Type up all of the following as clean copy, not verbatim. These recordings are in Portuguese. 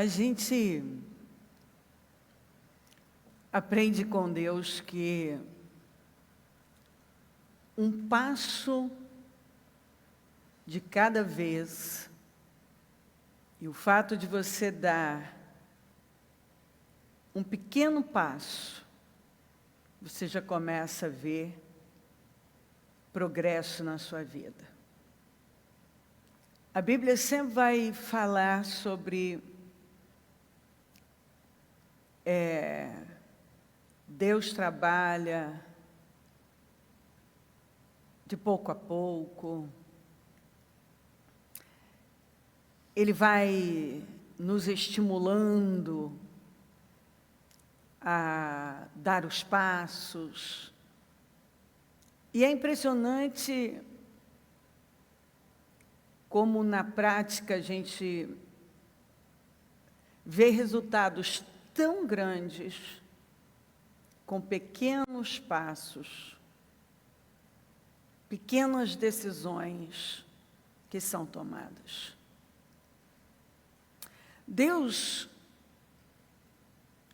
A gente aprende com Deus que um passo de cada vez, e o fato de você dar um pequeno passo, você já começa a ver progresso na sua vida. A Bíblia sempre vai falar sobre Deus trabalha de pouco a pouco. Ele vai nos estimulando a dar os passos. E é impressionante como na prática a gente vê resultados tão grandes com pequenos passos, pequenas decisões que são tomadas. Deus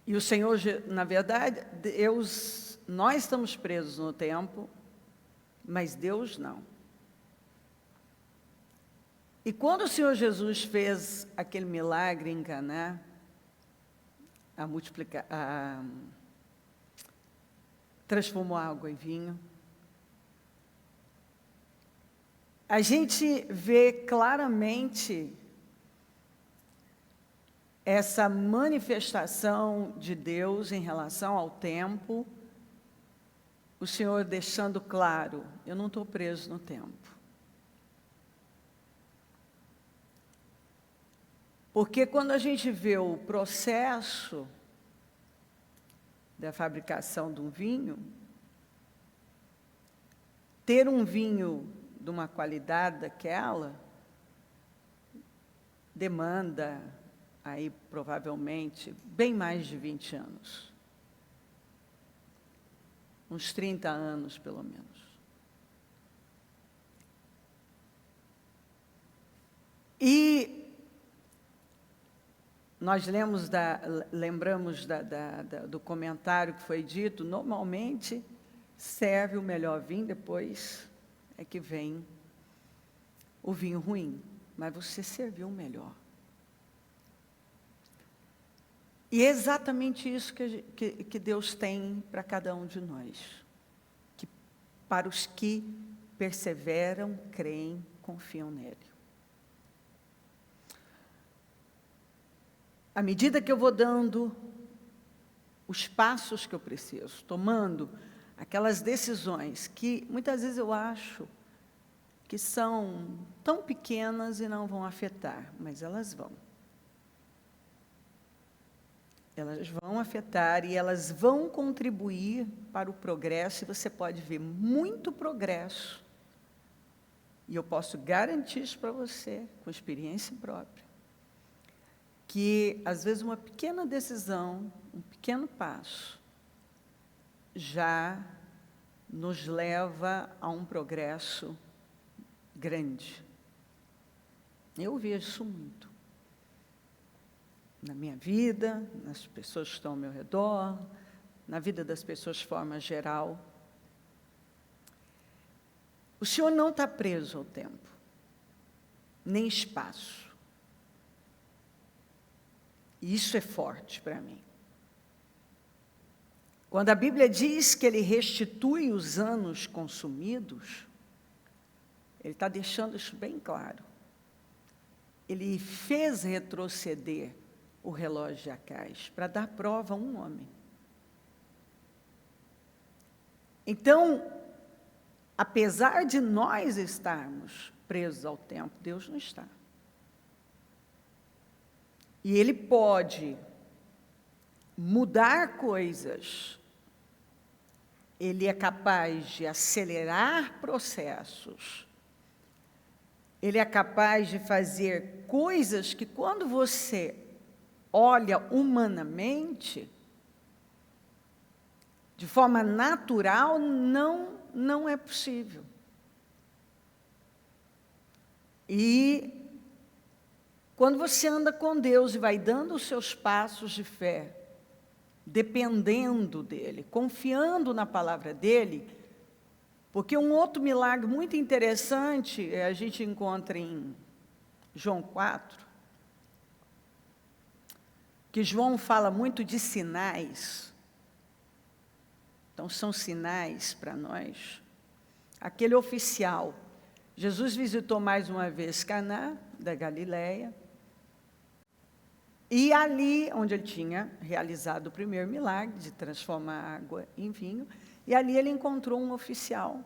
e o Senhor, na verdade, nós estamos presos no tempo, mas Deus não. E quando o Senhor Jesus fez aquele milagre em Caná, transformou água em vinho, a gente vê claramente essa manifestação de Deus em relação ao tempo, o Senhor deixando claro, eu não estou preso no tempo. Porque quando a gente vê o processo da fabricação de um vinho, ter um vinho de uma qualidade daquela, demanda aí provavelmente bem mais de 20 anos. Uns 30 anos, pelo menos. E nós lembramos do comentário que foi dito, normalmente serve o melhor vinho, depois é que vem o vinho ruim, mas você serviu o melhor. E é exatamente isso que Deus tem para cada um de nós, para os que perseveram, creem, confiam nele. À medida que eu vou dando os passos que eu preciso, tomando aquelas decisões que muitas vezes eu acho que são tão pequenas e não vão afetar, mas elas vão. Elas vão afetar e elas vão contribuir para o progresso, e você pode ver muito progresso. E eu posso garantir isso para você, com experiência própria, que, às vezes, uma pequena decisão, um pequeno passo, já nos leva a um progresso grande. Eu vejo isso muito. Na minha vida, nas pessoas que estão ao meu redor, na vida das pessoas de forma geral. O Senhor não está preso ao tempo, nem espaço. E isso é forte para mim. Quando a Bíblia diz que Ele restitui os anos consumidos, Ele está deixando isso bem claro. Ele fez retroceder o relógio de Acais para dar prova a um homem. Então, apesar de nós estarmos presos ao tempo, Deus não está. E Ele pode mudar coisas, Ele é capaz de acelerar processos, Ele é capaz de fazer coisas que, quando você olha humanamente, de forma natural, não é possível. E Quando você anda com Deus e vai dando os seus passos de fé, dependendo dEle, confiando na palavra dEle, porque um outro milagre muito interessante, a gente encontra em João 4, que João fala muito de sinais. Então, são sinais para nós. Aquele oficial, Jesus visitou mais uma vez Caná da Galileia, e ali, onde ele tinha realizado o primeiro milagre, de transformar a água em vinho, e ali ele encontrou um oficial,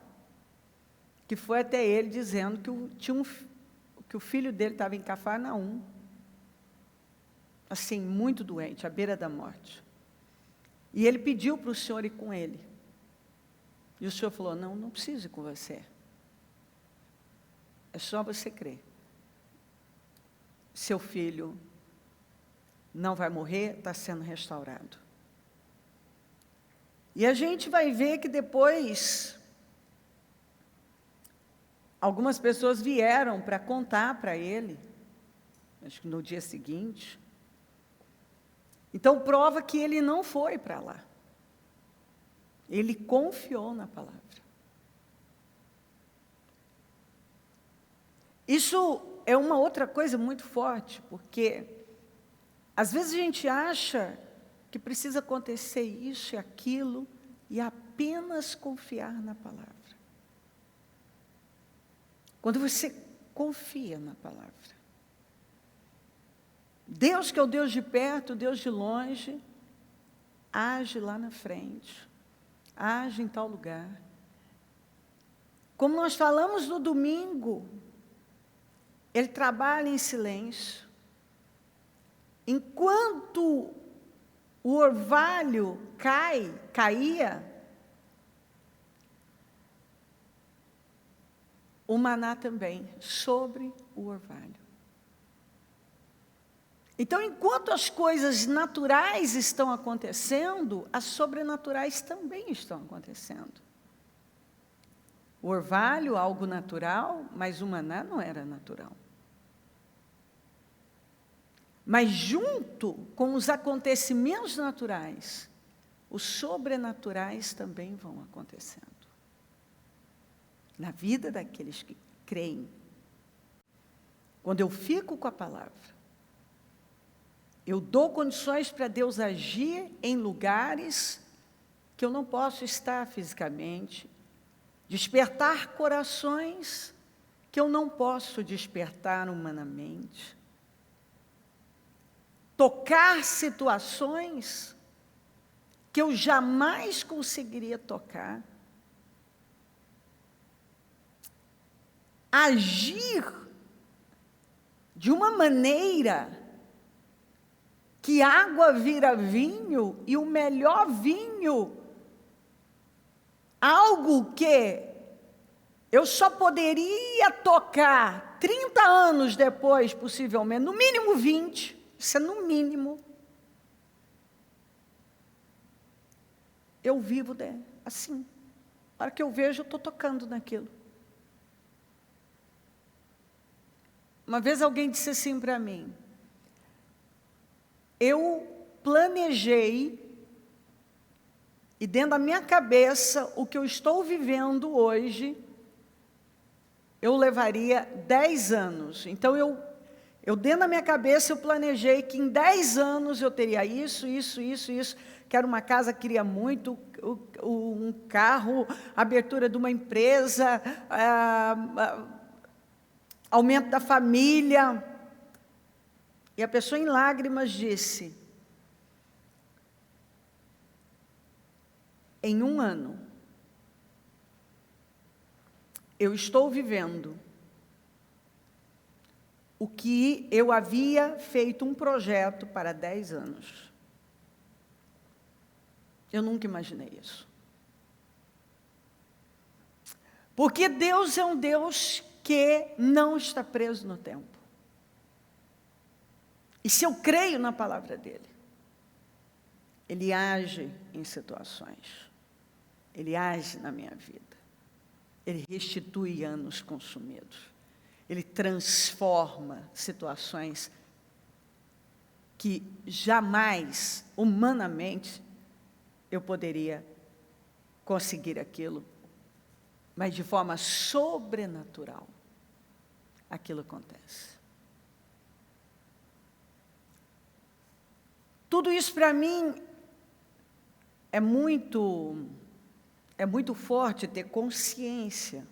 que foi até ele dizendo que o filho dele estava em Cafarnaum, assim, muito doente, à beira da morte. E ele pediu para o senhor ir com ele. E o senhor falou, não, não preciso ir com você. É só você crer. Seu filho não vai morrer, está sendo restaurado. E a gente vai ver que depois, algumas pessoas vieram para contar para ele, acho que no dia seguinte. Então, prova que ele não foi para lá. Ele confiou na palavra. Isso é uma outra coisa muito forte, porque às vezes a gente acha que precisa acontecer isso e aquilo, e apenas confiar na palavra. Quando você confia na palavra, Deus, que é o Deus de perto, o Deus de longe, age lá na frente, age em tal lugar. Como nós falamos no domingo, Ele trabalha em silêncio. Enquanto o orvalho caía, o maná também, sobre o orvalho. Então, enquanto as coisas naturais estão acontecendo, as sobrenaturais também estão acontecendo. O orvalho, algo natural, mas o maná não era natural. Mas junto com os acontecimentos naturais, os sobrenaturais também vão acontecendo. Na vida daqueles que creem. Quando eu fico com a palavra, eu dou condições para Deus agir em lugares que eu não posso estar fisicamente, despertar corações que eu não posso despertar humanamente, tocar situações que eu jamais conseguiria tocar, agir de uma maneira que água vira vinho, e o melhor vinho, algo que eu só poderia tocar 30 anos depois, possivelmente, no mínimo 20, isso é no mínimo. Eu vivo assim. Para que eu vejo, eu estou tocando naquilo. Uma vez alguém disse assim para mim, eu planejei, e dentro da minha cabeça, o que eu estou vivendo hoje, eu levaria 10 anos. Então, eu dentro da minha cabeça, eu planejei que em 10 anos eu teria isso. Quero uma casa, queria muito, um carro, abertura de uma empresa, aumento da família. E a pessoa em lágrimas disse, em 1 ano, eu estou vivendo o que eu havia feito um projeto para 10 anos. Eu nunca imaginei isso. Porque Deus é um Deus que não está preso no tempo. E se eu creio na palavra dele, ele age em situações. Ele age na minha vida. Ele restitui anos consumidos. Ele transforma situações que jamais, humanamente, eu poderia conseguir aquilo, mas de forma sobrenatural, aquilo acontece. Tudo isso para mim é muito forte ter consciência.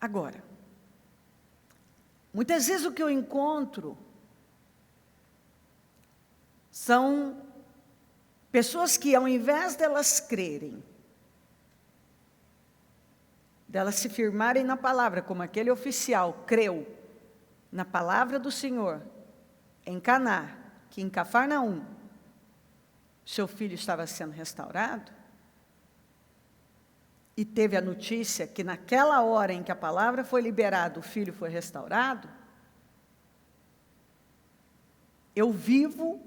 Agora, muitas vezes o que eu encontro são pessoas que, ao invés delas crerem, delas se firmarem na palavra, como aquele oficial creu na palavra do Senhor, em Caná, que em Cafarnaum, seu filho estava sendo restaurado, e teve a notícia que naquela hora em que a palavra foi liberada, o filho foi restaurado, eu vivo,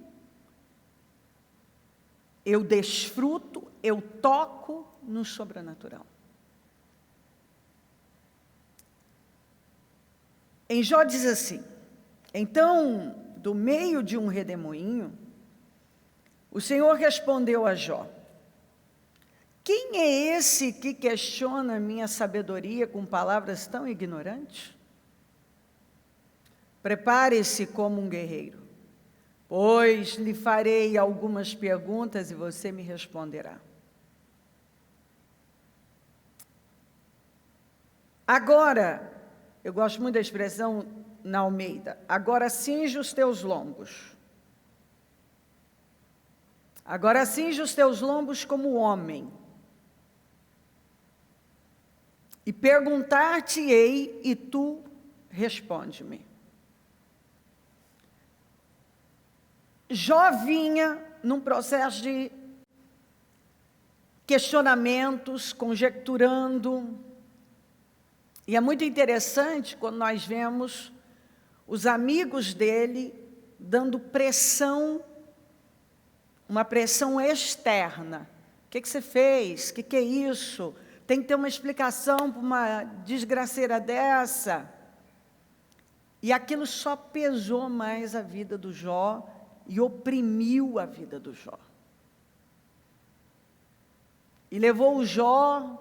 eu desfruto, eu toco no sobrenatural. Em Jó diz assim: então, do meio de um redemoinho, o Senhor respondeu a Jó: quem é esse que questiona minha sabedoria com palavras tão ignorantes? Prepare-se como um guerreiro, pois lhe farei algumas perguntas e você me responderá. Agora, eu gosto muito da expressão na Almeida, agora cinge os teus lombos. Agora cinge os teus lombos como homem. E perguntar-te-ei, e tu responde-me. Jó vinha num processo de questionamentos, conjecturando. E é muito interessante quando nós vemos os amigos dele dando pressão, uma pressão externa. O que você fez? O que é isso? Tem que ter uma explicação para uma desgraceira dessa. E aquilo só pesou mais a vida do Jó e oprimiu a vida do Jó. E levou o Jó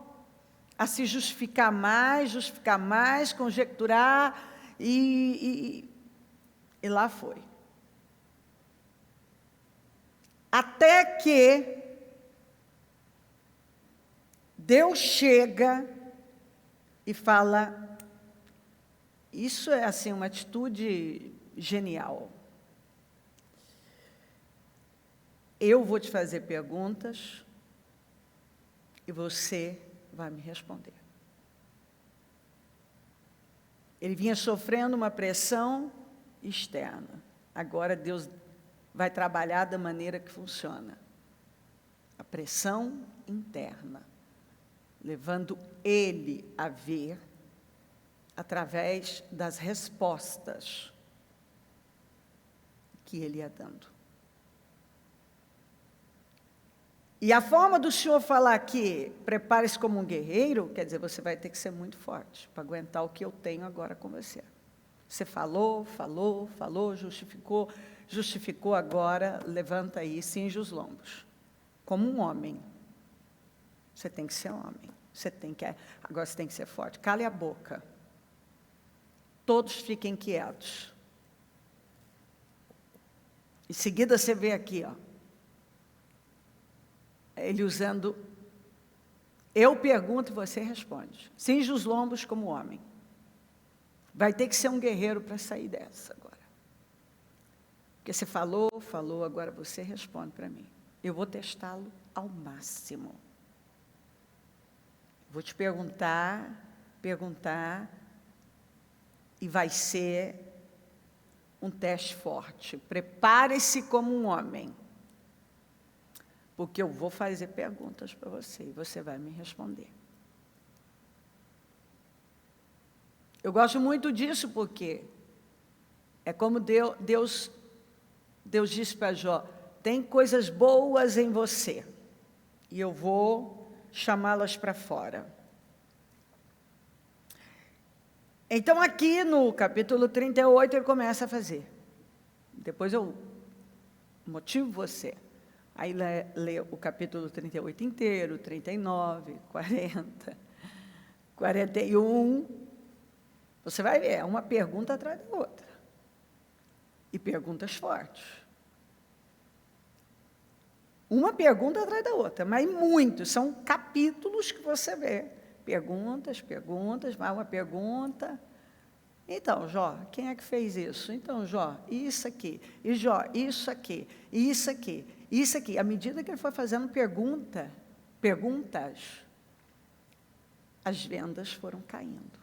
a se justificar mais, conjecturar, e lá foi. Até que Deus chega e fala, isso é assim uma atitude genial. Eu vou te fazer perguntas e você vai me responder. Ele vinha sofrendo uma pressão externa. Agora Deus vai trabalhar da maneira que funciona. A pressão interna, levando ele a ver através das respostas que ele ia dando. E a forma do Senhor falar aqui, prepare-se como um guerreiro, quer dizer, você vai ter que ser muito forte para aguentar o que eu tenho agora com você. Você falou, justificou agora, levanta aí, cinge os lombos. Como um homem. Você tem que ser homem. Agora você tem que ser forte. Cale a boca. Todos fiquem quietos. Em seguida você vê aqui, ó. Ele usando, eu pergunto e você responde. Cinge os lombos como homem. Vai ter que ser um guerreiro para sair dessa agora. Porque você falou, agora você responde para mim. Eu vou testá-lo ao máximo. Vou te perguntar, e vai ser um teste forte. Prepare-se como um homem. Porque eu vou fazer perguntas para você e você vai me responder. Eu gosto muito disso porque é como Deus disse para Jó, tem coisas boas em você e eu vou chamá-las para fora. Então aqui no capítulo 38 ele começa a fazer. Depois eu motivo você. Aí lê o capítulo 38 inteiro, 39, 40, 41. Você vai ver, é uma pergunta atrás da outra. E perguntas fortes. Uma pergunta atrás da outra, mas muitos, são capítulos que você vê. Perguntas, mais uma pergunta. Então, Jó, quem é que fez isso? Então, Jó, isso aqui. E Jó, isso aqui. E isso aqui. Isso aqui. À medida que ele foi fazendo perguntas, as vendas foram caindo.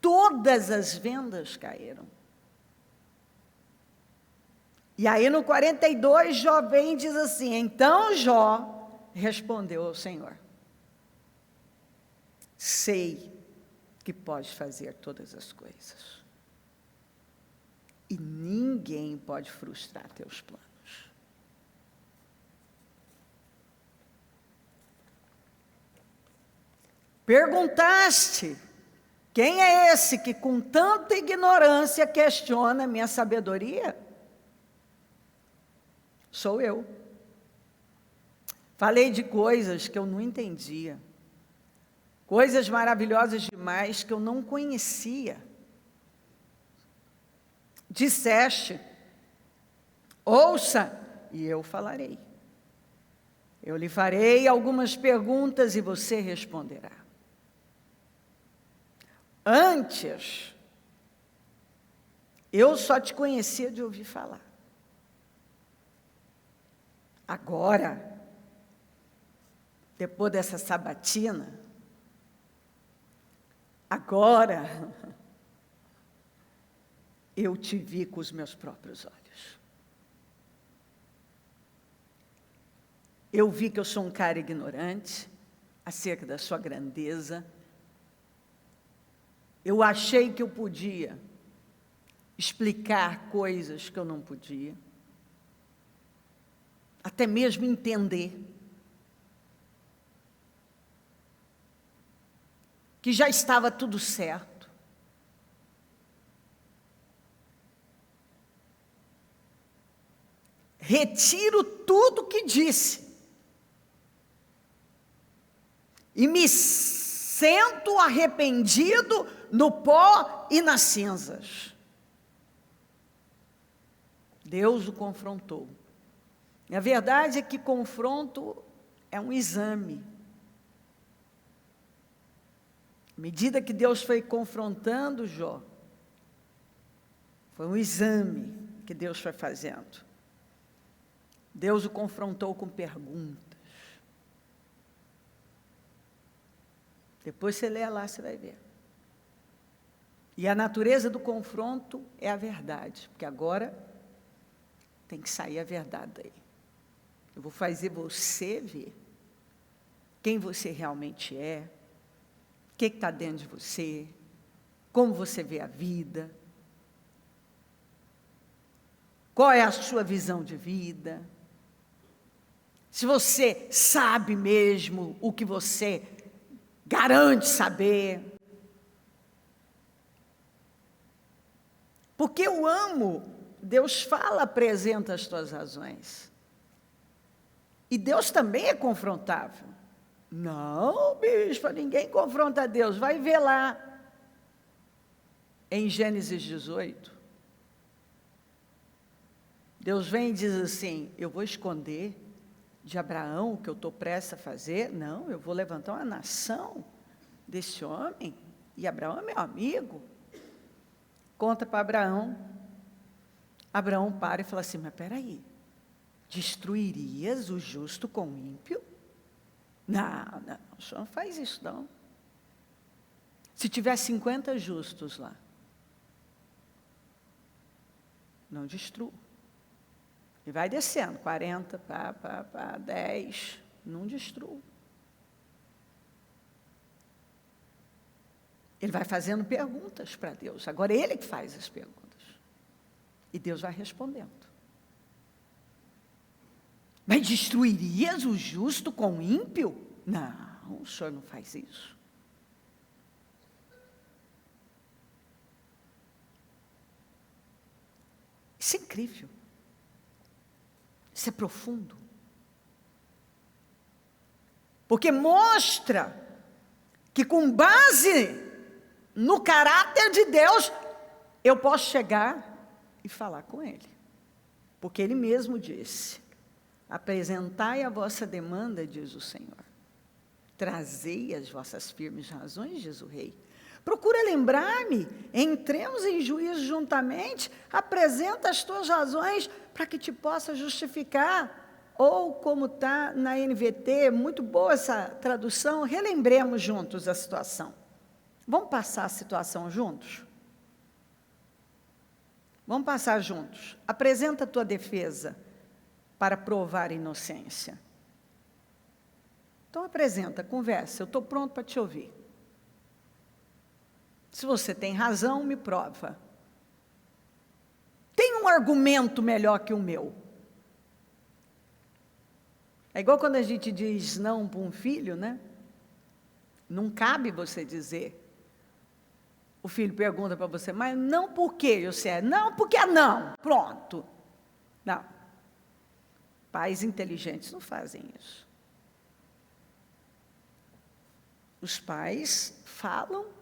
Todas as vendas caíram. E aí no 42, Jó vem e diz assim, então Jó respondeu ao Senhor, sei que podes fazer todas as coisas, e ninguém pode frustrar teus planos. Perguntaste, quem é esse que com tanta ignorância questiona a minha sabedoria? Sou eu. Falei de coisas que eu não entendia, coisas maravilhosas demais que eu não conhecia. Disseste, ouça, e eu falarei. Eu lhe farei algumas perguntas e você responderá. Antes, eu só te conhecia de ouvir falar. Agora, depois dessa sabatina, agora, eu te vi com os meus próprios olhos. Eu vi que eu sou um cara ignorante acerca da sua grandeza. Eu achei que eu podia explicar coisas que eu não podia. Até mesmo entender que já estava tudo certo. Retiro tudo que disse e me sento arrependido no pó e nas cinzas. Deus o confrontou. E a verdade é que confronto é um exame. À medida que Deus foi confrontando Jó, foi um exame que Deus foi fazendo. Deus o confrontou com perguntas. Depois você lê lá, você vai ver. E a natureza do confronto é a verdade, porque agora tem que sair a verdade daí. Eu vou fazer você ver quem você realmente é, o que está dentro de você, como você vê a vida, qual é a sua visão de vida, se você sabe mesmo o que você garante saber. Porque eu amo, Deus fala, apresenta as tuas razões. E Deus também é confrontável. Não, bispo, ninguém confronta Deus. Vai ver lá, em Gênesis 18. Deus vem e diz assim, eu vou esconder de Abraão o que eu estou prestes a fazer? Não, eu vou levantar uma nação desse homem, e Abraão é meu amigo. Conta para Abraão. Abraão para e fala assim, mas peraí, destruirias o justo com o ímpio? Não, o senhor não faz isso não. Se tiver 50 justos lá, não destrua. E vai descendo, 40, 10, não destrua. Ele vai fazendo perguntas para Deus. Agora ele que faz as perguntas. E Deus vai respondendo. Mas destruirias o justo com o ímpio? Não, o senhor não faz isso. Isso é incrível. Isso é profundo. Porque mostra que com base no caráter de Deus, eu posso chegar e falar com Ele. Porque Ele mesmo disse, apresentai a vossa demanda, diz o Senhor. Trazei as vossas firmes razões, diz o Rei. Procura lembrar-me, entremos em juízo juntamente, apresenta as tuas razões para que te possa justificar. Ou como está na NVT, muito boa essa tradução, relembremos juntos a situação. Vamos passar a situação juntos? Vamos passar juntos. Apresenta a tua defesa para provar a inocência. Então apresenta, conversa, eu estou pronto para te ouvir. Se você tem razão, me prova. Tem um argumento melhor que o meu. É igual quando a gente diz não para um filho, né? Não cabe você dizer. O filho pergunta para você, mas não por quê? Você é, não, porque não. Pronto. Não. Pais inteligentes não fazem isso. Os pais falam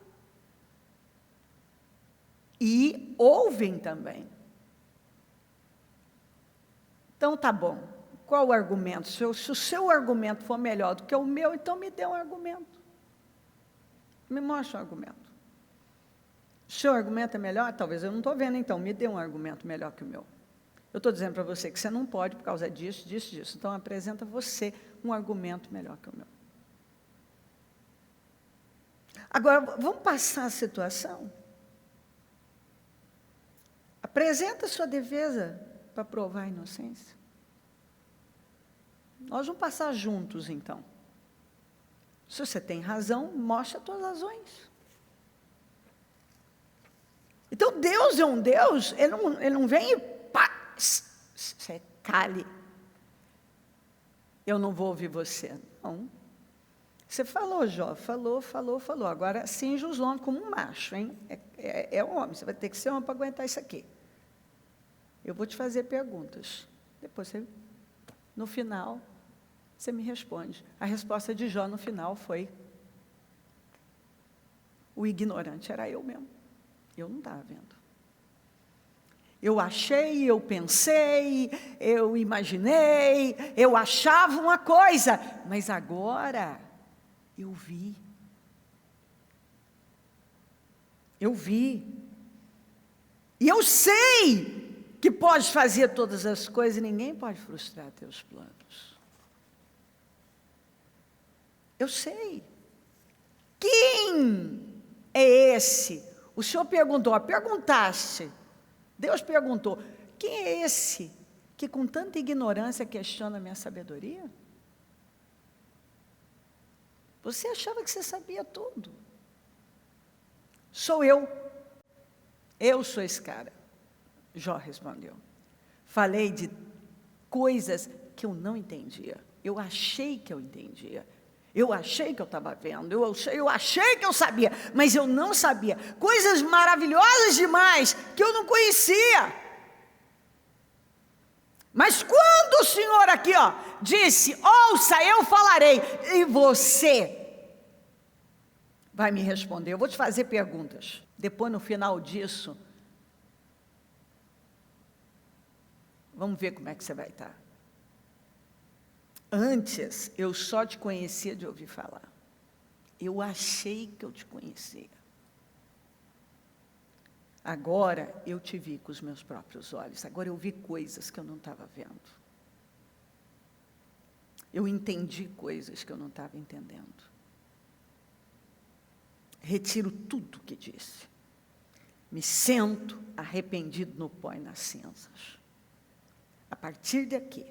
e ouvem também. Então, tá bom. Qual o argumento? Se o seu argumento for melhor do que o meu, então me dê um argumento. Me mostre um argumento. O seu argumento é melhor? Talvez eu não estou vendo, então me dê um argumento melhor que o meu. Eu estou dizendo para você que você não pode por causa disso, disso, disso. Então apresenta você um argumento melhor que o meu. Agora, vamos passar a situação? Apresenta a sua defesa para provar a inocência. Nós vamos passar juntos, então. Se você tem razão, mostre as tuas razões. Então, Deus é um Deus, Ele não vem e pá, você cale. Eu não vou ouvir você. Não. Você falou, Jó, falou. Agora, cinge os lombos como um macho, hein? É homem, você vai ter que ser homem para aguentar isso aqui. Eu vou te fazer perguntas. Depois, no final, você me responde. A resposta de Jó no final foi: o ignorante era eu mesmo. Eu não estava vendo. Eu achei, eu pensei, eu imaginei, eu achava uma coisa, mas agora eu vi. Eu vi. E eu sei que pode fazer todas as coisas e ninguém pode frustrar teus planos. Eu sei. Quem é esse? O Senhor perguntou, perguntaste. Deus perguntou, quem é esse que com tanta ignorância questiona a minha sabedoria? Você achava que você sabia tudo. Sou eu. Eu sou esse cara. Jó respondeu. Falei de coisas que eu não entendia. Eu achei que eu entendia. Eu achei que eu estava vendo. Eu achei que eu sabia. Mas eu não sabia. Coisas maravilhosas demais que eu não conhecia. Mas quando o Senhor aqui, disse, ouça, eu falarei. E você vai me responder. Eu vou te fazer perguntas. Depois, no final disso, vamos ver como é que você vai estar. Antes, eu só te conhecia de ouvir falar. Eu achei que eu te conhecia. Agora, eu te vi com os meus próprios olhos. Agora, eu vi coisas que eu não estava vendo. Eu entendi coisas que eu não estava entendendo. Retiro tudo que disse. Me sento arrependido no pó e nas cinzas. A partir daqui,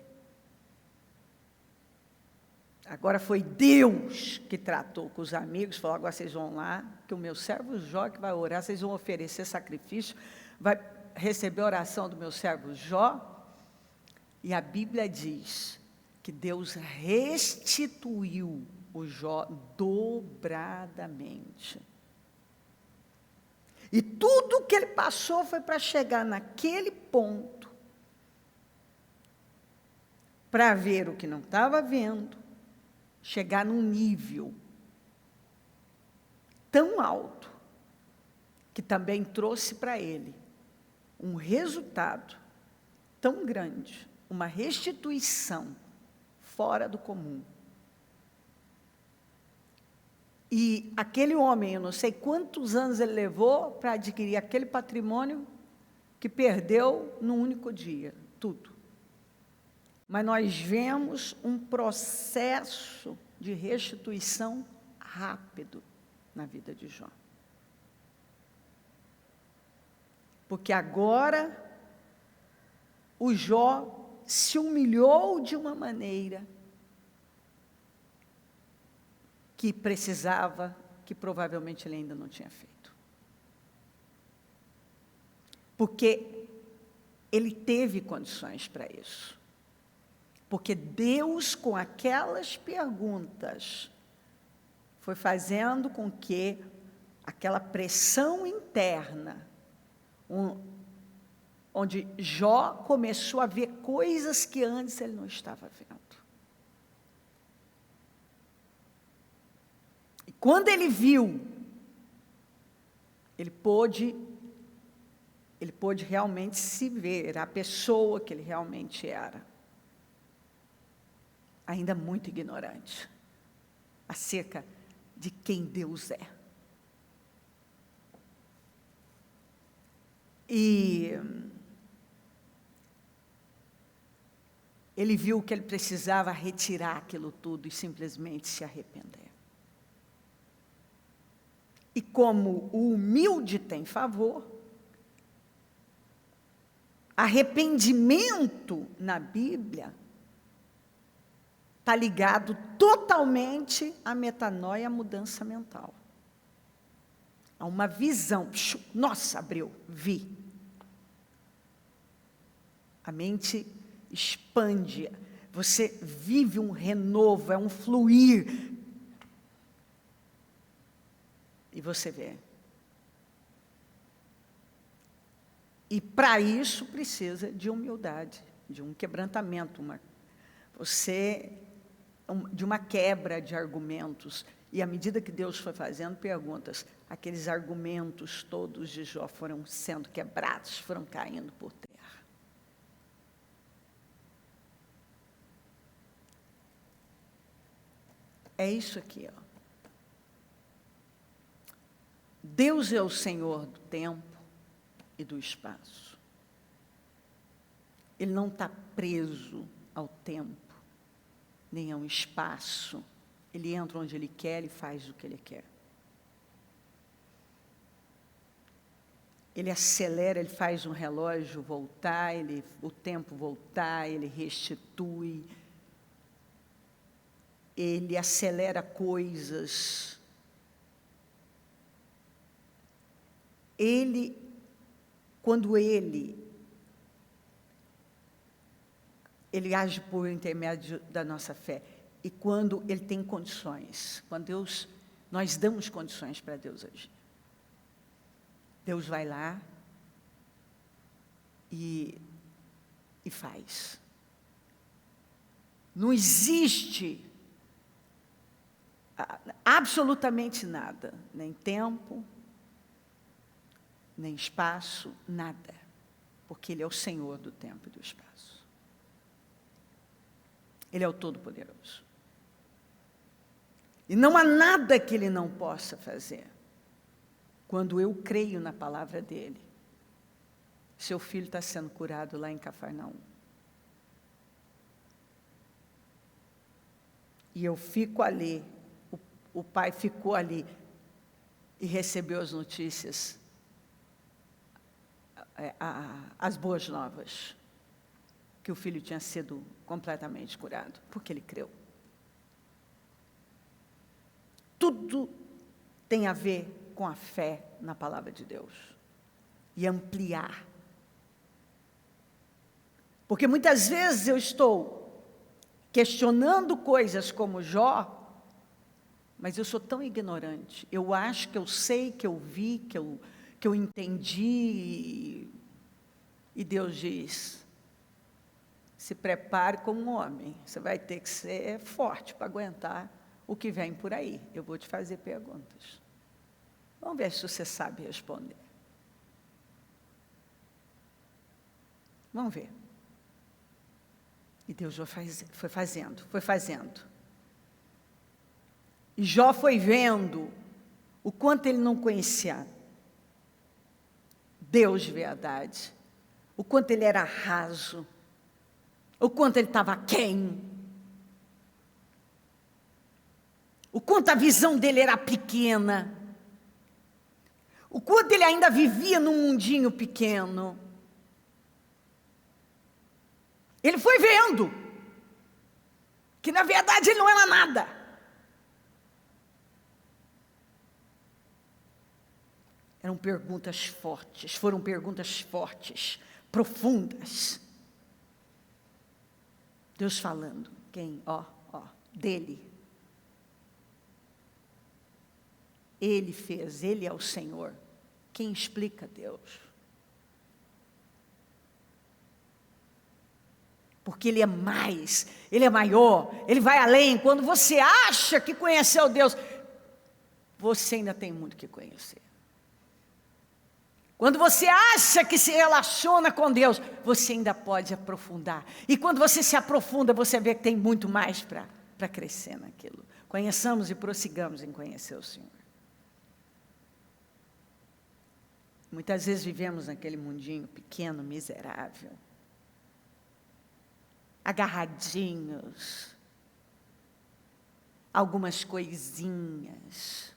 agora foi Deus que tratou com os amigos, falou, agora vocês vão lá, que o meu servo Jó que vai orar, vocês vão oferecer sacrifício, vai receber a oração do meu servo Jó, e a Bíblia diz que Deus restituiu o Jó dobradamente. E tudo que ele passou foi para chegar naquele ponto, para ver o que não estava vendo, chegar num nível tão alto, que também trouxe para ele um resultado tão grande, uma restituição fora do comum. E aquele homem, eu não sei quantos anos ele levou para adquirir aquele patrimônio que perdeu num único dia, tudo. Mas nós vemos um processo de restituição rápido na vida de Jó. Porque agora o Jó se humilhou de uma maneira que precisava, que provavelmente ele ainda não tinha feito. Porque ele teve condições para isso. Porque Deus, com aquelas perguntas, foi fazendo com que aquela pressão interna, onde Jó começou a ver coisas que antes ele não estava vendo. E quando ele viu, ele pôde realmente se ver, a pessoa que ele realmente era. Ainda muito ignorante acerca de quem Deus é. E ele viu que ele precisava retirar aquilo tudo e simplesmente se arrepender. E como o humilde tem favor, arrependimento na Bíblia está ligado totalmente à metanoia, à mudança mental. Há uma visão. Nossa, abriu, vi. A mente expande. Você vive um renovo, é um fluir. E você vê. E para isso precisa de humildade, de um quebrantamento, de uma quebra de argumentos. E à medida que Deus foi fazendo perguntas, aqueles argumentos todos de Jó foram sendo quebrados, foram caindo por terra. É isso aqui, ó. Deus é o Senhor do tempo e do espaço. Ele não está preso ao tempo, nem ao espaço. Ele entra onde ele quer e faz o que ele quer. Ele acelera, ele faz um relógio voltar, o tempo voltar, ele restitui. Ele acelera coisas. Quando ele age por intermédio da nossa fé. E quando ele tem condições, quando nós damos condições para Deus agir. Deus vai lá e faz. Não existe absolutamente nada, nem tempo, nem espaço, nada, porque Ele é o Senhor do tempo e do espaço. Ele é o Todo-Poderoso. E não há nada que Ele não possa fazer. Quando eu creio na palavra dEle, seu filho está sendo curado lá em Cafarnaum. E eu fico ali, o pai ficou ali e recebeu as notícias, as boas novas, que o filho tinha sido completamente curado, porque ele creu. Tudo tem a ver com a fé na palavra de Deus e ampliar. Porque muitas vezes eu estou questionando coisas como Jó, mas eu sou tão ignorante. Eu acho que eu sei, que eu vi, que eu entendi. E Deus diz: se prepare como um homem. Você vai ter que ser forte para aguentar o que vem por aí. Eu vou te fazer perguntas. Vamos ver se você sabe responder. Vamos ver. E Deus foi fazendo. E Jó foi vendo o quanto ele não conhecia Deus de verdade, o quanto ele era raso, o quanto ele estava aquém, o quanto a visão dele era pequena, o quanto ele ainda vivia num mundinho pequeno. Ele foi vendo que, na verdade, ele não era nada. Foram perguntas fortes, profundas. Deus falando, quem? Dele. Ele fez, ele é o Senhor. Quem explica Deus? Porque Ele é mais, Ele é maior, Ele vai além. Quando você acha que conheceu Deus, você ainda tem muito que conhecer. Quando você acha que se relaciona com Deus, você ainda pode aprofundar. E quando você se aprofunda, você vê que tem muito mais para crescer naquilo. Conheçamos e prossigamos em conhecer o Senhor. Muitas vezes vivemos naquele mundinho pequeno, miserável, agarradinhos, algumas coisinhas,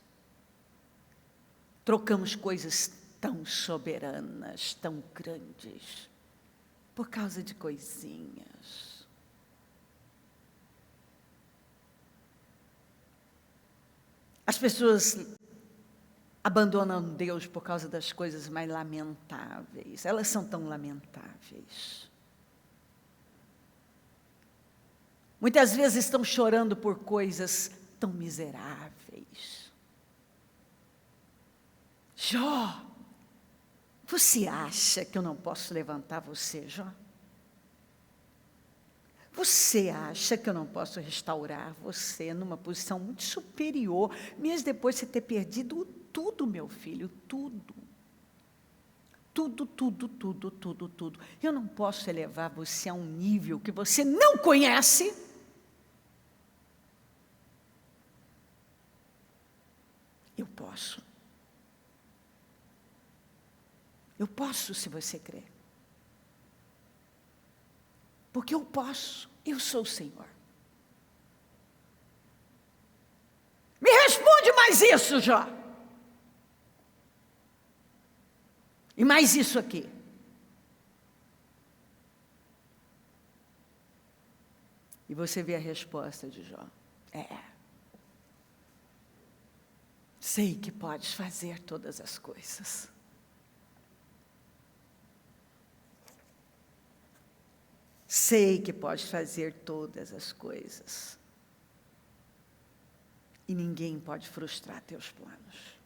trocamos coisas tão soberanas, tão grandes, por causa de coisinhas. As pessoas abandonam Deus por causa das coisas mais lamentáveis. Elas são tão lamentáveis. Muitas vezes estão chorando por coisas tão miseráveis. Jó, você acha que eu não posso levantar você, Jó? Você acha que eu não posso restaurar você numa posição muito superior, mesmo depois de você ter perdido tudo, meu filho, tudo. Tudo. Eu não posso elevar você a um nível que você não conhece. Eu posso. Eu posso, se você crer. Porque eu posso, eu sou o Senhor. Me responde mais isso, Jó. E mais isso aqui. E você vê a resposta de Jó. Sei que podes fazer todas as coisas. Sei que podes fazer todas as coisas. E ninguém pode frustrar teus planos.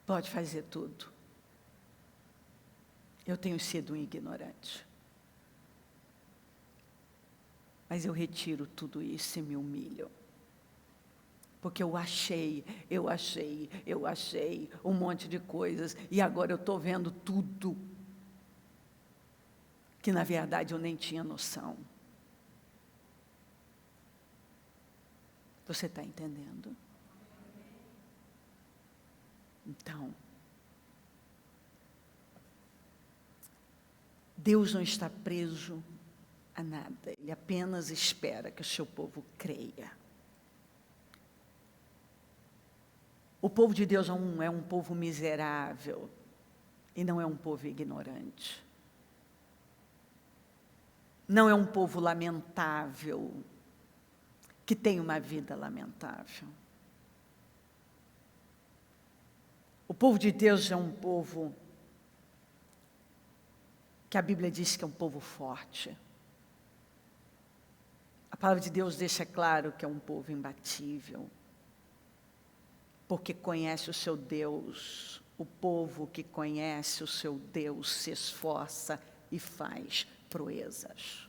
Pode fazer tudo. Eu tenho sido um ignorante. Mas eu retiro tudo isso e me humilho. Porque eu achei um monte de coisas. E agora eu estou vendo tudo. Que na verdade eu nem tinha noção. Você está entendendo? Então, Deus não está preso a nada. Ele apenas espera que o seu povo creia. O povo de Deus não é um povo miserável e não é um povo ignorante. Não é um povo lamentável, que tem uma vida lamentável. O povo de Deus é um povo que a Bíblia diz que é um povo forte. A palavra de Deus deixa claro que é um povo imbatível, porque conhece o seu Deus O povo que conhece o seu Deus se esforça e faz proezas.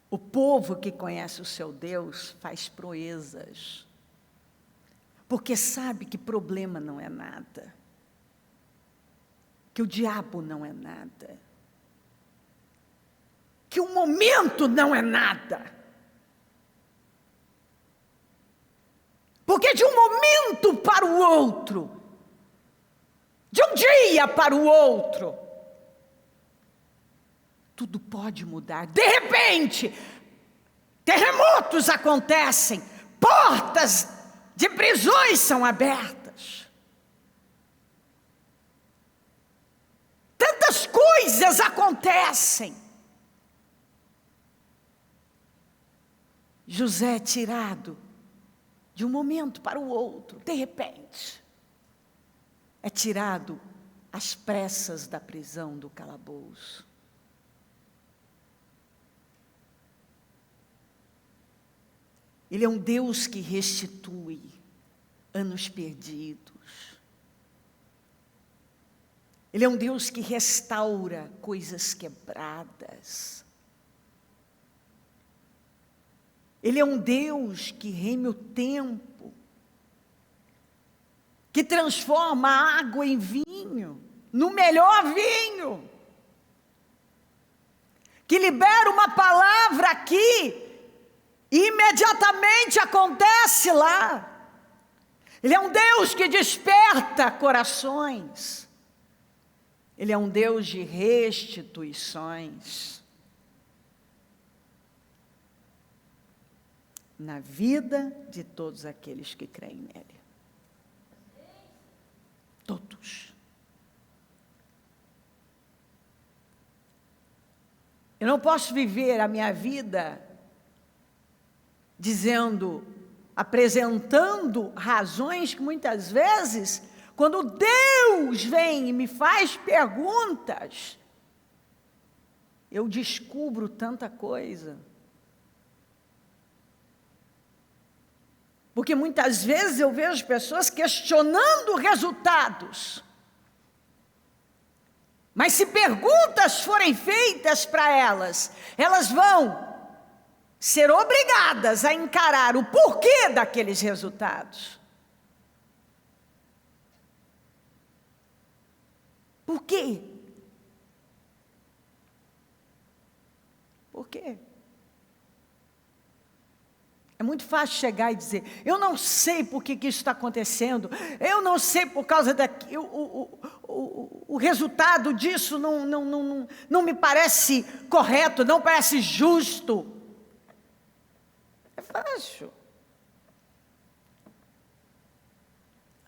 O povo que conhece o seu Deus faz proezas. Porque sabe que problema não é nada. Que o diabo não é nada. Que o momento não é nada. Porque de um momento para o outro, de um dia para o outro, tudo pode mudar. De repente, terremotos acontecem, portas de prisões são abertas. Tantas coisas acontecem. José é tirado de um momento para o outro, de repente, é tirado às pressas da prisão, do calabouço. Ele é um Deus que restitui anos perdidos. Ele é um Deus que restaura coisas quebradas. Ele é um Deus que reme o tempo, que transforma a água em vinho, no melhor vinho, que libera uma palavra aqui, e imediatamente acontece lá. Ele é um Deus que desperta corações, Ele é um Deus de restituições. Na vida de todos aqueles que creem nele. Todos. Eu não posso viver a minha vida dizendo, apresentando razões que muitas vezes, quando Deus vem e me faz perguntas, eu descubro tanta coisa. Porque muitas vezes eu vejo pessoas questionando resultados. Mas se perguntas forem feitas para elas, elas vão ser obrigadas a encarar o porquê daqueles resultados. Por quê? Por quê? É muito fácil chegar e dizer, eu não sei por que isso está acontecendo, eu não sei por causa o resultado disso não me parece correto, não parece justo. É fácil.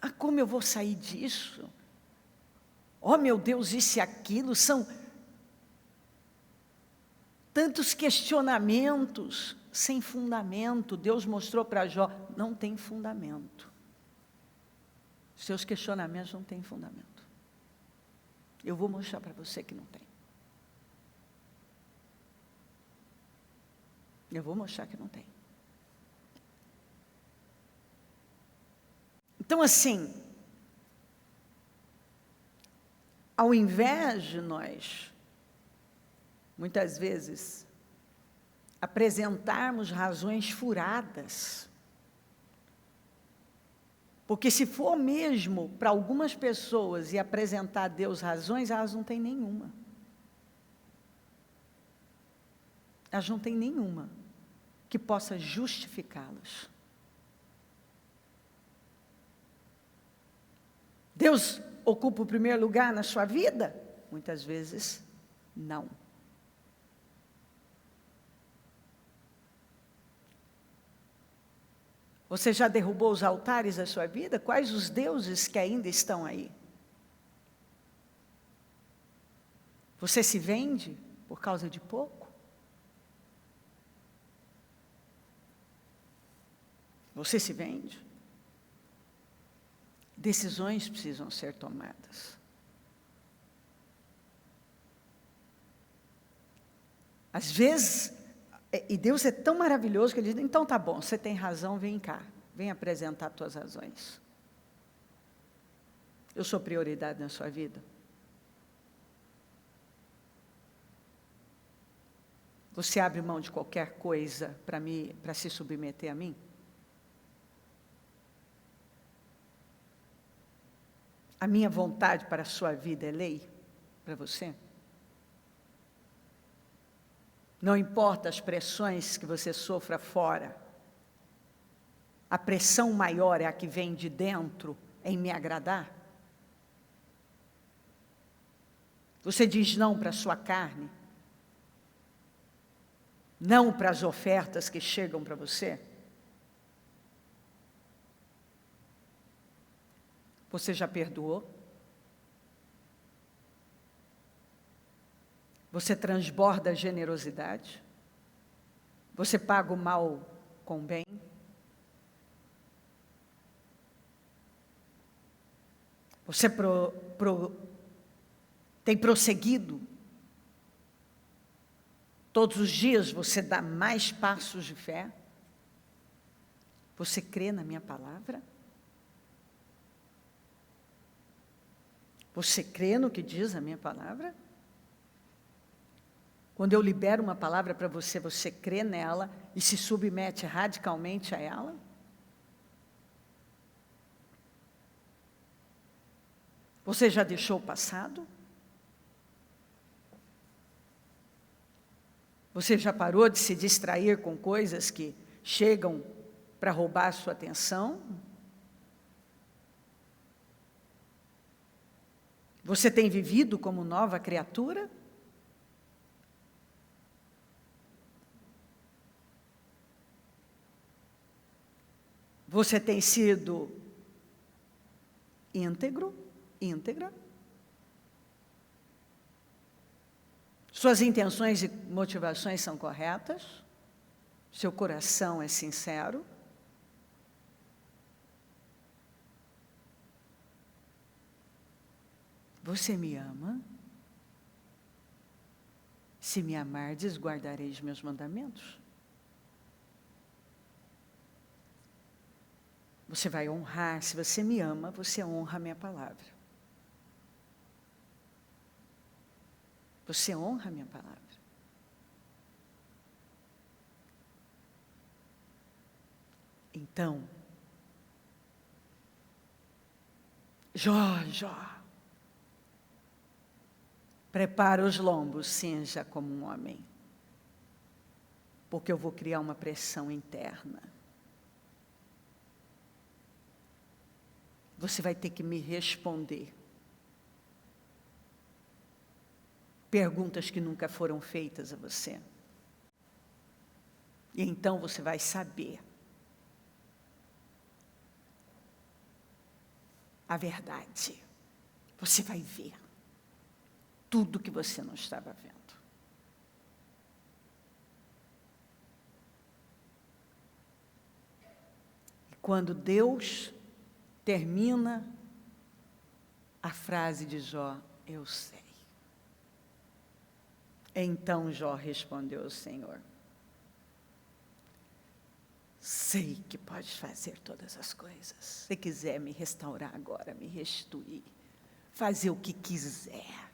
Ah, como eu vou sair disso? Oh, meu Deus, isso e aquilo, são tantos questionamentos sem fundamento. Deus mostrou para Jó, não tem fundamento. Seus questionamentos não têm fundamento. Eu vou mostrar para você que não tem. Eu vou mostrar que não tem. Então, assim, ao invés de nós, muitas vezes, apresentarmos razões furadas, porque se for mesmo para algumas pessoas e apresentar a Deus razões, elas não têm nenhuma. Elas não têm nenhuma que possa justificá-las. Deus ocupa o primeiro lugar na sua vida? Muitas vezes, não. Você já derrubou os altares da sua vida? Quais os deuses que ainda estão aí? Você se vende por causa de pouco? Você se vende? Decisões precisam ser tomadas. Às vezes, e Deus é tão maravilhoso que Ele diz, então tá bom, você tem razão, vem cá. Vem apresentar tuas razões. Eu sou prioridade na sua vida? Você abre mão de qualquer coisa para se submeter a mim? A minha vontade para a sua vida é lei para você? Não importa as pressões que você sofra fora, a pressão maior é a que vem de dentro em me agradar? Você diz não para a sua carne? Não para as ofertas que chegam para você? Você já perdoou? Você transborda a generosidade? Você paga o mal com o bem? Você tem prosseguido? Todos os dias você dá mais passos de fé? Você crê na minha palavra? Você crê no que diz a minha palavra? Quando eu libero uma palavra para você, você crê nela e se submete radicalmente a ela? Você já deixou o passado? Você já parou de se distrair com coisas que chegam para roubar a sua atenção? Você tem vivido como nova criatura? Você tem sido íntegro, íntegra? Suas intenções e motivações são corretas? Seu coração é sincero? Você me ama? Se me amardes, guardareis meus mandamentos. Você vai honrar, se você me ama, você honra a minha palavra. Você honra a minha palavra. Então, Jó, prepara os lombos, cinja como um homem, porque eu vou criar uma pressão interna. Você vai ter que me responder perguntas que nunca foram feitas a você. E então você vai saber a verdade. Você vai ver tudo que você não estava vendo. E quando Deus termina a frase de Jó, eu sei. Então Jó respondeu ao Senhor, sei que podes fazer todas as coisas. Se quiser me restaurar agora, me restituir, fazer o que quiser.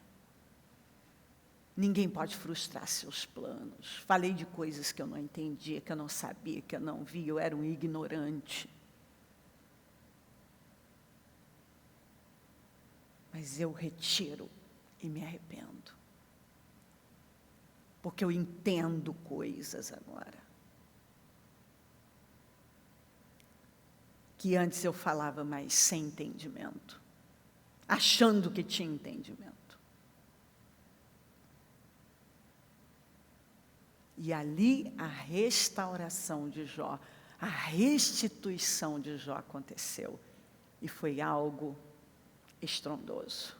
Ninguém pode frustrar seus planos. Falei de coisas que eu não entendia, que eu não sabia, que eu não via, eu era um ignorante. Mas eu retiro e me arrependo. Porque eu entendo coisas agora. Que antes eu falava, mas sem entendimento. Achando que tinha entendimento. E ali a restauração de Jó, a restituição de Jó aconteceu. E foi algo estrondoso.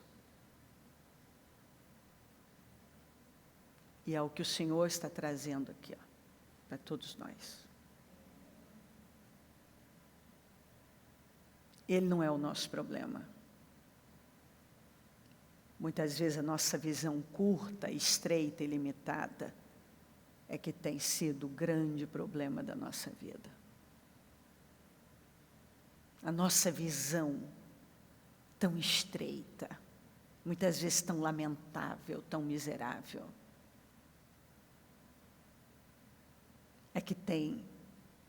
E é o que o Senhor está trazendo aqui, para todos nós. Ele não é o nosso problema. Muitas vezes a nossa visão curta, estreita e limitada é que tem sido o grande problema da nossa vida. a nossa visão tão estreita, muitas vezes tão lamentável, tão miserável, é que tem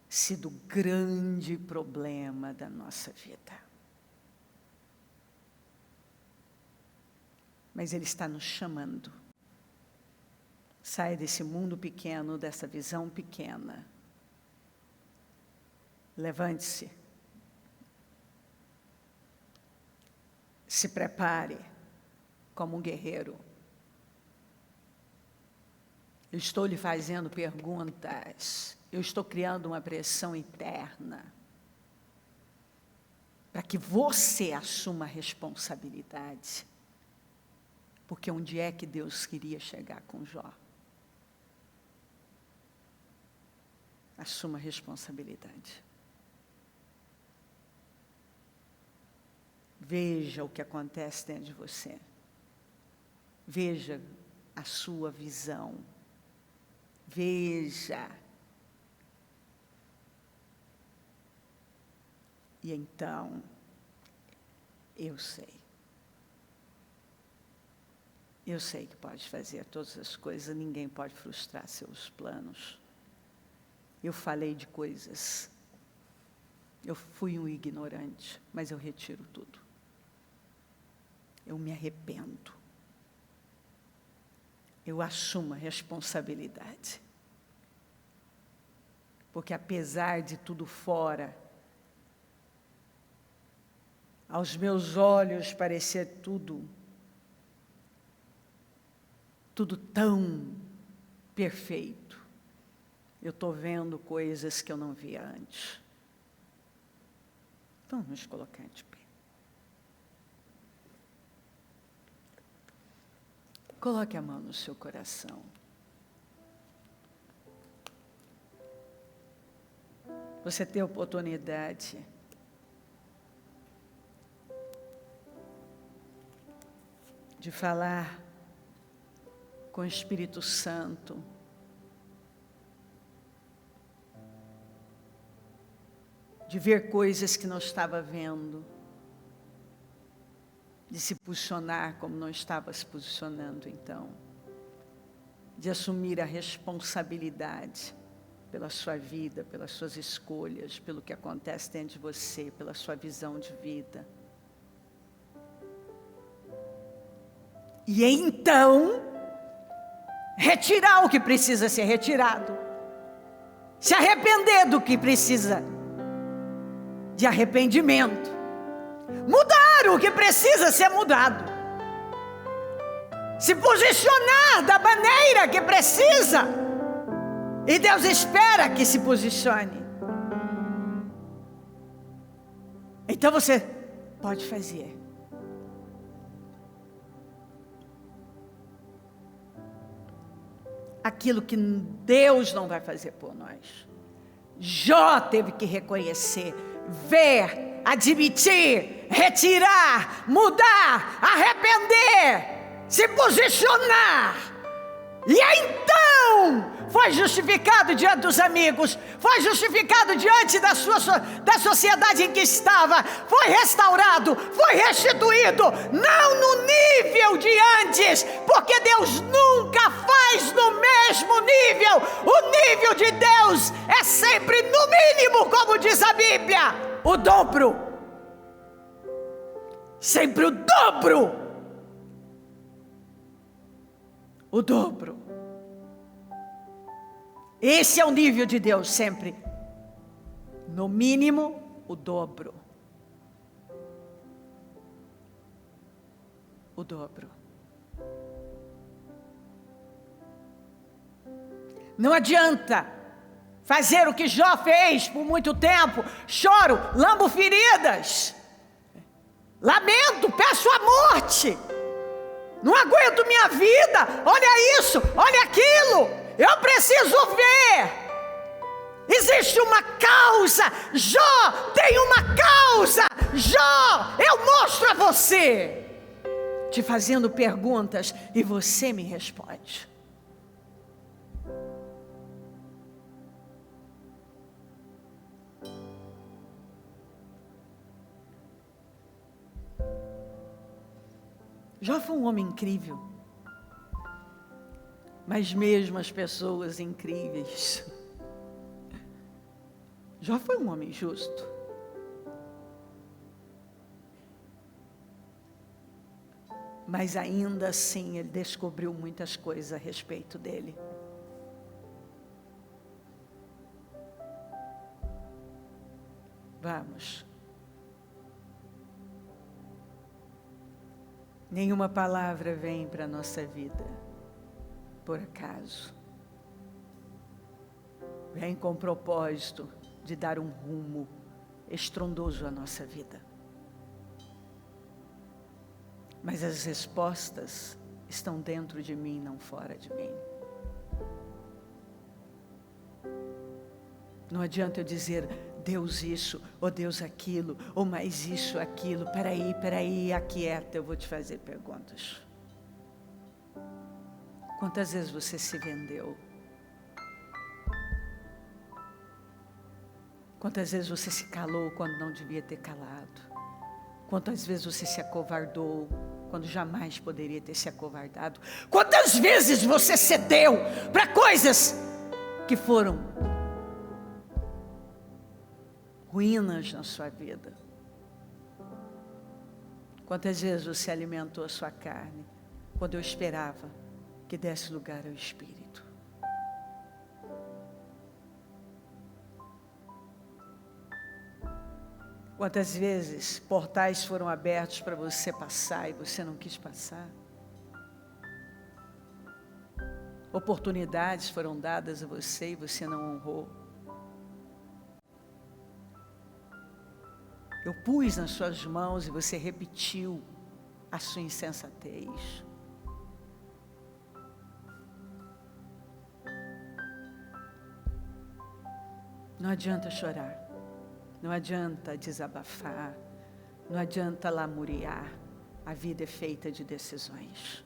sido o grande problema da nossa vida. Mas Ele está nos chamando. Saia desse mundo pequeno, dessa visão pequena. Levante-se. Se prepare como um guerreiro. Eu estou lhe fazendo perguntas. Eu estou criando uma pressão interna para que você assuma a responsabilidade. Porque onde é que Deus queria chegar com Jó? Assuma a responsabilidade. Veja o que acontece dentro de você. Veja a sua visão. Veja. E então, eu sei. Eu sei que pode fazer todas as coisas, ninguém pode frustrar seus planos. Eu falei de coisas. Eu fui um ignorante, mas eu retiro tudo. Eu me arrependo. Eu assumo a responsabilidade. Porque apesar de tudo fora, aos meus olhos parecer tudo tão perfeito, eu estou vendo coisas que eu não via antes. Vamos nos colocar de pé. Coloque a mão no seu coração. Você tem a oportunidade de falar com o Espírito Santo, de ver coisas que não estava vendo, de se posicionar como não estava se posicionando então, de assumir a responsabilidade pela sua vida, pelas suas escolhas, pelo que acontece dentro de você, pela sua visão de vida. E então, retirar o que precisa ser retirado, se arrepender do que precisa de arrependimento, mudar o que precisa ser mudado, se posicionar da maneira que precisa, e Deus espera que se posicione. Então você pode fazer. Aquilo que Deus não vai fazer por nós. Jó teve que reconhecer, ver, admitir, retirar, mudar, arrepender, se posicionar. E então foi justificado diante dos amigos, foi justificado diante da sociedade em que estava, foi restaurado, foi restituído, não no nível de antes, porque Deus nunca faz no mesmo nível. O nível de Deus é sempre no mínimo, como diz a Bíblia, o dobro. Sempre o dobro. O dobro. Esse é o nível de Deus, sempre. No mínimo, o dobro. O dobro. Não adianta fazer o que Jó fez por muito tempo. Choro, lambo feridas, lamento, peço a morte. Não aguento minha vida. Olha isso, olha aquilo. Eu preciso ver. Existe uma causa. Jó tem uma causa. Jó, eu mostro a você, te fazendo perguntas, e você me responde. Jó foi um homem incrível. Mas mesmo as pessoas incríveis, Jó foi um homem justo. Mas ainda assim ele descobriu muitas coisas a respeito dele. Vamos. Nenhuma palavra vem para a nossa vida por acaso. Vem com o propósito de dar um rumo estrondoso à nossa vida. Mas as respostas estão dentro de mim, não fora de mim. Não adianta eu dizer, Deus isso, ou Deus aquilo, ou mais isso, aquilo. Peraí, aquieta, eu vou te fazer perguntas. Quantas vezes você se vendeu? Quantas vezes você se calou quando não devia ter calado? Quantas vezes você se acovardou quando jamais poderia ter se acovardado? Quantas vezes você cedeu para coisas que foram ruínas na sua vida? Quantas vezes você alimentou a sua carne quando eu esperava que desse lugar ao Espírito? Quantas vezes portais foram abertos para você passar e você não quis passar? Oportunidades foram dadas a você e você não honrou. Eu pus nas suas mãos e você repetiu a sua insensatez. Não adianta chorar. Não adianta desabafar, não adianta lamuriar. A vida é feita de decisões.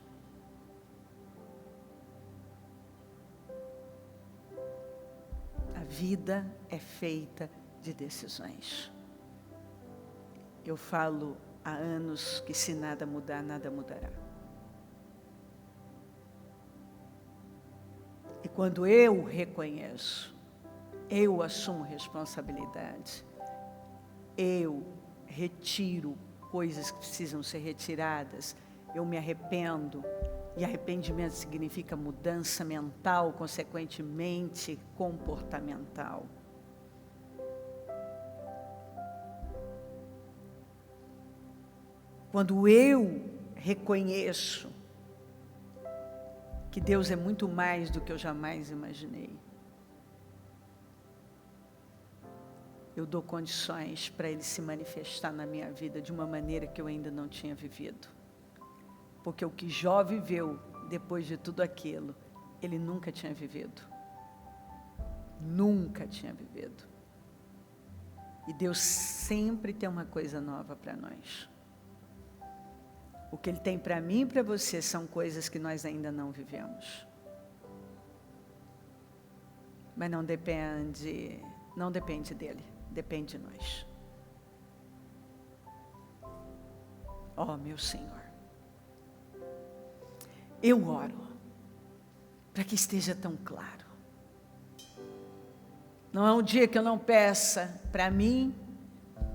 A vida é feita de decisões. Eu falo há anos que se nada mudar, nada mudará. E quando eu reconheço, eu assumo responsabilidade, eu retiro coisas que precisam ser retiradas, eu me arrependo, e arrependimento significa mudança mental, consequentemente comportamental. Quando eu reconheço que Deus é muito mais do que eu jamais imaginei, eu dou condições para Ele se manifestar na minha vida de uma maneira que eu ainda não tinha vivido. Porque o que Jó viveu depois de tudo aquilo, ele nunca tinha vivido. Nunca tinha vivido. E Deus sempre tem uma coisa nova para nós. O que Ele tem para mim e para você são coisas que nós ainda não vivemos. Mas não depende dEle. Depende de nós. Ó, meu Senhor, eu oro para que esteja tão claro. Não é um dia que eu não peça para mim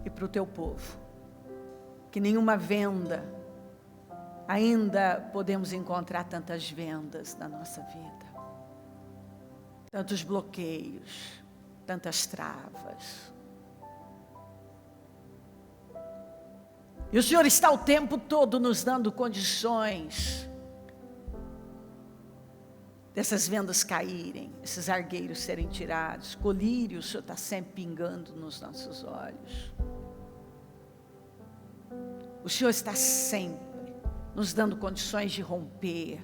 e para o teu povo, que nenhuma venda, ainda podemos encontrar tantas vendas na nossa vida, tantos bloqueios, tantas travas. E o Senhor está o tempo todo nos dando condições dessas vendas caírem, esses argueiros serem tirados, colírio, o Senhor está sempre pingando nos nossos olhos. O Senhor está sempre nos dando condições de romper.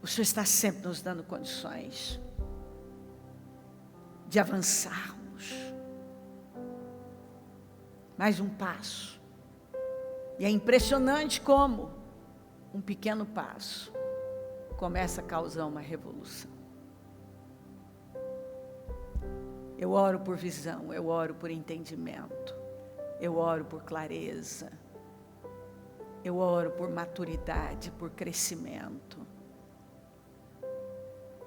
O Senhor está sempre nos dando condições de avançarmos. Mais um passo. E é impressionante como um pequeno passo começa a causar uma revolução. Eu oro por visão, eu oro por entendimento, Eu oro por clareza. Eu oro por maturidade, por crescimento.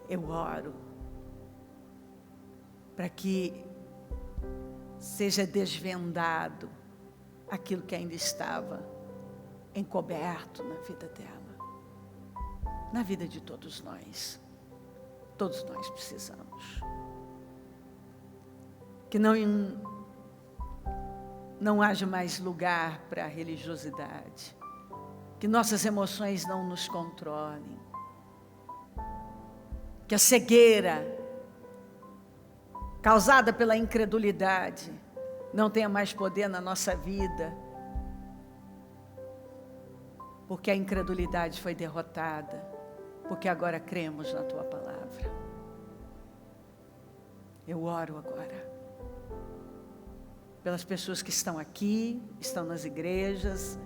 Eu oro para que seja desvendado aquilo que ainda estava encoberto na vida dela, na vida de todos nós. Todos nós precisamos. Que não haja mais lugar para a religiosidade. Que nossas emoções não nos controlem. Que a cegueira causada pela incredulidade não tenha mais poder na nossa vida. Porque a incredulidade foi derrotada. Porque agora cremos na Tua palavra. Eu oro agora pelas pessoas que estão aqui, estão nas igrejas,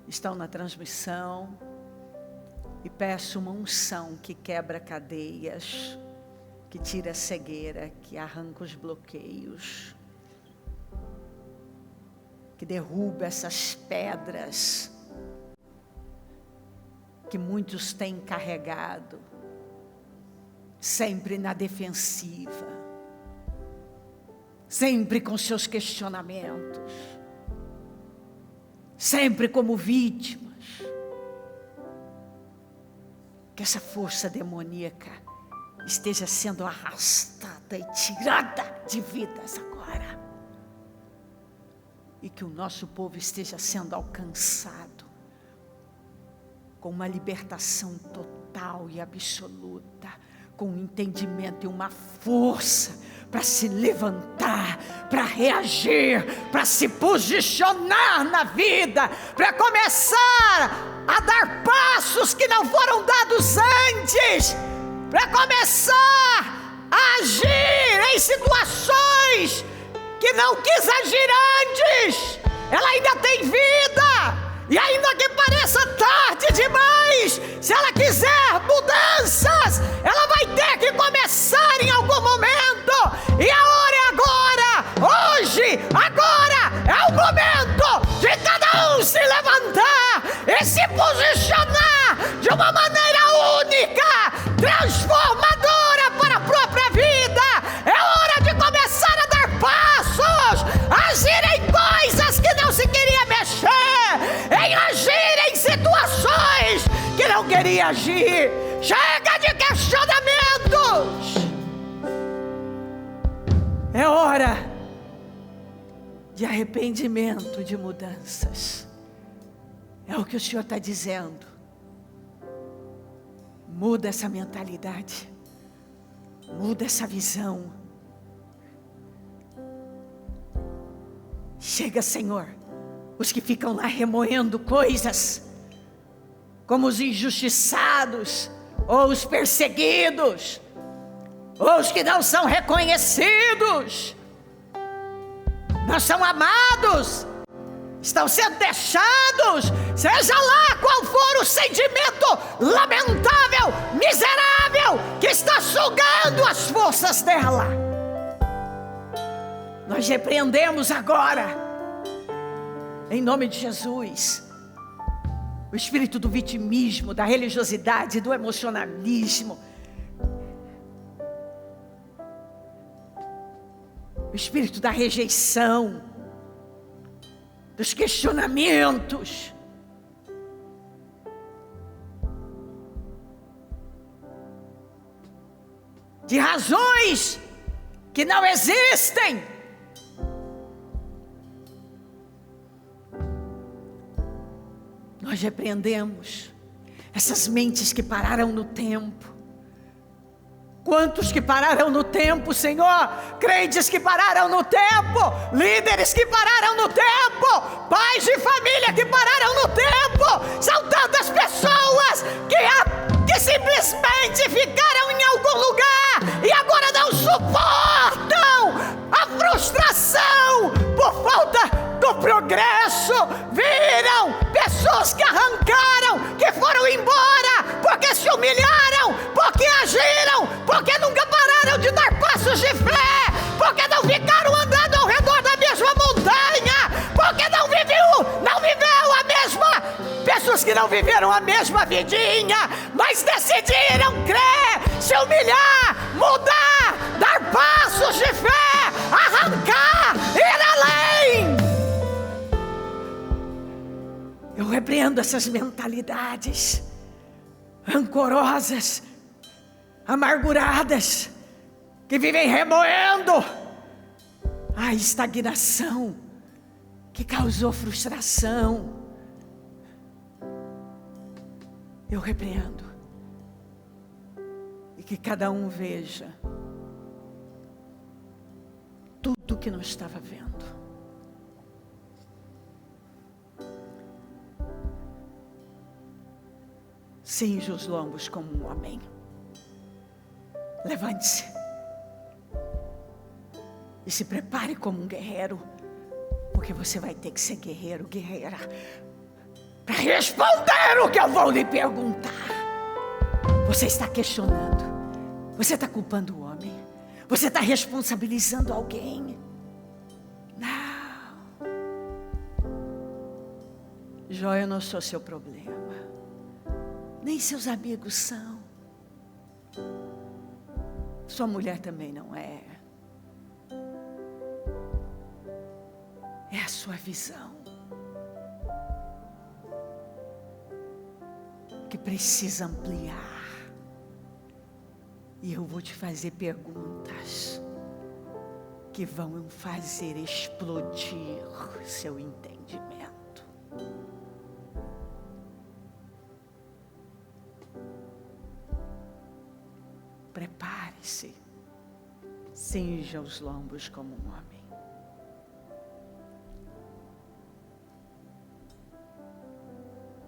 estão na transmissão, e peço uma unção que quebra cadeias, que tira a cegueira, que arranca os bloqueios, que derruba essas pedras que muitos têm carregado, sempre na defensiva, sempre com seus questionamentos, sempre como vítimas. Que essa força demoníaca esteja sendo arrastada e tirada de vidas agora. E que o nosso povo esteja sendo alcançado com uma libertação total e absoluta, com um entendimento e uma força para se levantar, para reagir, para se posicionar na vida, para começar a dar passos que não foram dados antes, para começar a agir em situações que não quis agir antes. Ela ainda tem vida, e ainda que pareça tarde demais, se ela quiser mudanças, ela vai ter que começar em algum momento. E a hora é agora, hoje, agora é o momento de cada um se levantar e se posicionar de uma maneira única, transformadora para a própria vida. É hora de começar a dar passos, agir em coisas que não se queria mexer, em agir em situações que não queria agir. Chega de questionamentos. É hora de arrependimento, de mudanças. É o que o Senhor está dizendo. Muda essa mentalidade. Muda essa visão. Chega, Senhor, os que ficam lá remoendo coisas, como os injustiçados, ou os perseguidos, ou os que não são reconhecidos, não são amados, estão sendo deixados, seja lá qual for o sentimento lamentável, miserável, que está sugando as forças dela. Nós repreendemos agora, em nome de Jesus, o espírito do vitimismo, da religiosidade, do emocionalismo, o espírito da rejeição, dos questionamentos. De razões que não existem. Nós repreendemos essas mentes que pararam no tempo. Quantos que pararam no tempo, Senhor? Crentes que pararam no tempo, líderes que pararam no tempo, pais de família que pararam no tempo. São tantas pessoas que simplesmente ficaram em algum lugar e agora não suportam a frustração por falta do progresso. Viram pessoas que arrancaram, que foram embora, porque se humilharam, porque agiram, porque nunca pararam de dar passos de fé, porque não ficaram andando ao redor da mesma montanha, que não viveram a mesma vidinha, mas decidiram crer, se humilhar, mudar, dar passos de fé, arrancar, ir além. Eu repreendo essas mentalidades rancorosas, amarguradas, que vivem remoendo a estagnação, que causou frustração. Eu repreendo, e que cada um veja tudo que não estava vendo. Cinja os lombos como um homem. Levante-se e se prepare como um guerreiro, porque você vai ter que ser guerreiro, guerreira, para responder o que eu vou lhe perguntar. Você está questionando, você está culpando o homem, você está responsabilizando alguém. Não, Jó, eu não sou seu problema, nem seus amigos são, sua mulher também não é. É a sua visão que precisa ampliar. E eu vou te fazer perguntas que vão fazer explodir seu entendimento. Prepare-se, cinja os lombos como um homem.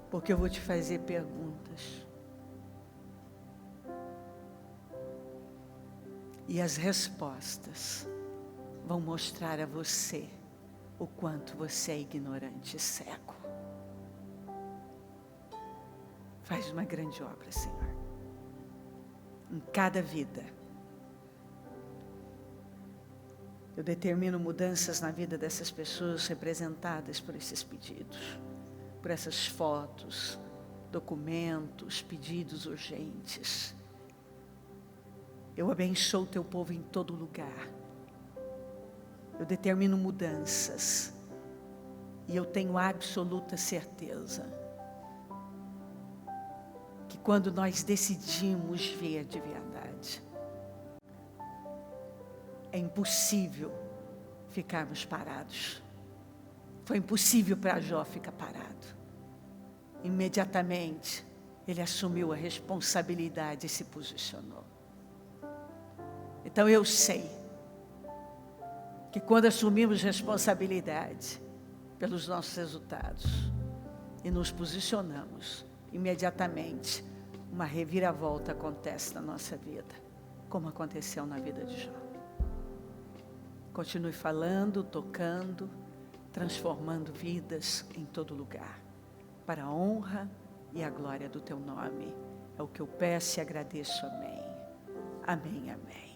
Porque eu vou te fazer perguntas. E as respostas vão mostrar a você o quanto você é ignorante e cego. Faz uma grande obra, Senhor, em cada vida. Eu determino mudanças na vida dessas pessoas representadas por esses pedidos, por essas fotos, documentos, pedidos urgentes. Eu abençoo o teu povo em todo lugar. Eu determino mudanças. E eu tenho absoluta certeza que quando nós decidimos ver de verdade, é impossível ficarmos parados. Foi impossível para Jó ficar parado. Imediatamente, ele assumiu a responsabilidade e se posicionou. Então eu sei que quando assumimos responsabilidade pelos nossos resultados e nos posicionamos, imediatamente uma reviravolta acontece na nossa vida, como aconteceu na vida de Jó. Continue falando, tocando, transformando vidas em todo lugar, para a honra e a glória do teu nome. É o que eu peço e agradeço. Amém. Amém, amém.